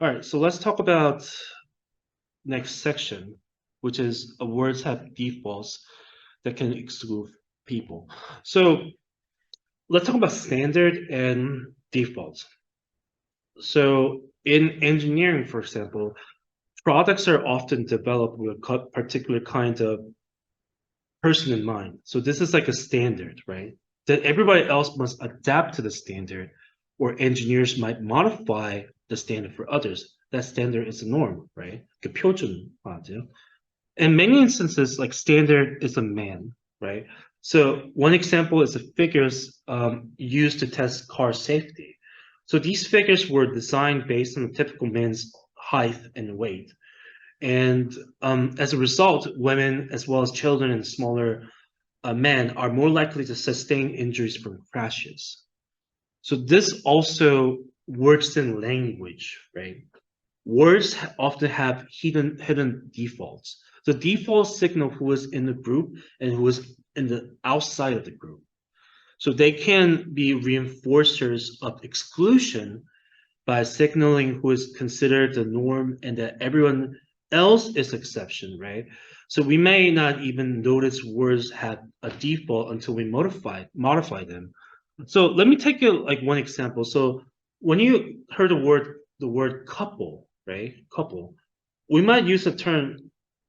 All right, so let's talk about next section, which is words have defaults that can exclude people. So let's talk about standard and defaults. So in engineering, for example, products are often developed with a particular kind of person in mind. So this is like a standard, right? That everybody else must adapt to the standard, or engineers might modify the standard for others. That standard is a norm, right? 그 표준화죠. In many instances, like standard is a man, right? So one example is the figures used to test car safety. So these figures were designed based on the typical man's height and weight. And as a result, women as well as children and smaller men are more likely to sustain injuries from crashes. So this also works in language, right? Words often have hidden defaults. The defaults signal who is in the group and who is in the outside of the group. So they can be reinforcers of exclusion by signaling who is considered the norm and that everyone else is exception, right? So we may not even notice words have a default until we modify them. So let me take you like one example. So when you heard the word couple, right? Couple, we might use the term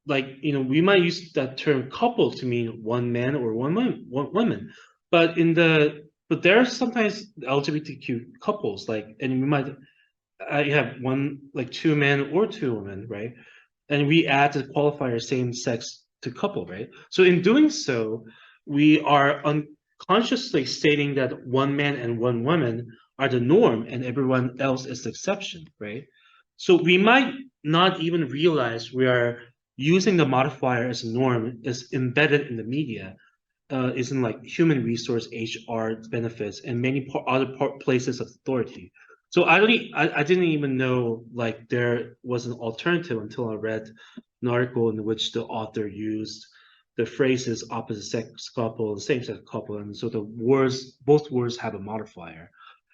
like we might use that term couple to mean one man or one woman, but there are sometimes LGBTQ couples and we might you have one like two men or two women, right? And we add the qualifier same sex to couple, right? So in doing so, we are unconsciously stating that one man and one woman are the norm and everyone else is the exception, right? So we might not even realize we are using the modifier as a norm is embedded in the media, is in like human resource, HR, benefits, and many other places of authority. So I didn't even know like there was an alternative until I read an article in which the author used the phrases opposite sex couple and same sex couple, and so both words have a modifier,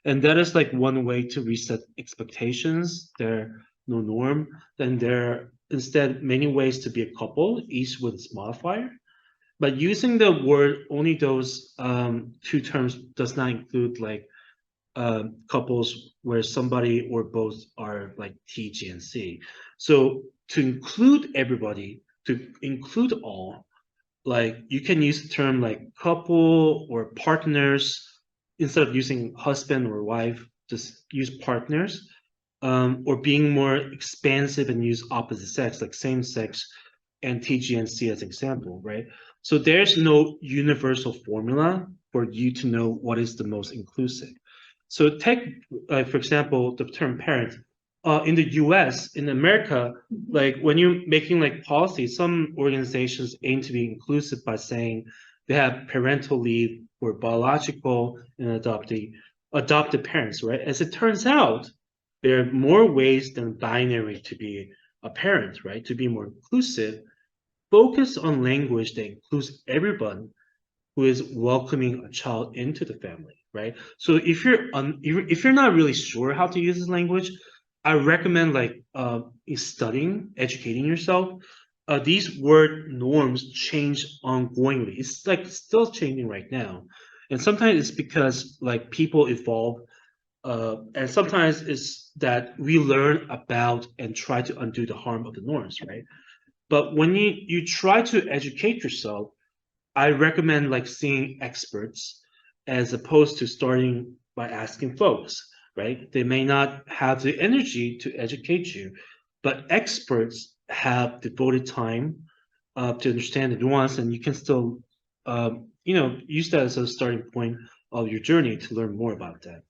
and that is like one way to reset expectations. They're no norm, then there are instead many ways to be a couple, each with its modifier. But using the word only those two terms does not include like couples where somebody or both are like T, G, and C. So to include everybody, to include all, like you can use the term like couple or partners instead of using husband or wife. Just use partners, or being more expansive and use opposite sex like same sex and T, G, and C as example, right? So there's no universal formula for you to know what is the most inclusive. So take, for example, the term parent. In the US, in America, like when you're making like policy, some organizations aim to be inclusive by saying they have parental leave for biological and adopted parents, right? As it turns out, there are more ways than binary to be a parent, right? To be more inclusive, focus on language that includes everyone who is welcoming a child into the family, right? So if you're not really sure how to use this language, I recommend like studying, educating yourself. These word norms change ongoingly. It's like still changing right now, and sometimes it's because like people evolve, and sometimes it's that we learn about and try to undo the harm of the norms, right? But when you try to educate yourself, I recommend like seeing experts as opposed to starting by asking folks, right? They may not have the energy to educate you, but experts have devoted time to understand the nuance, and you can still, use that as a starting point of your journey to learn more about that.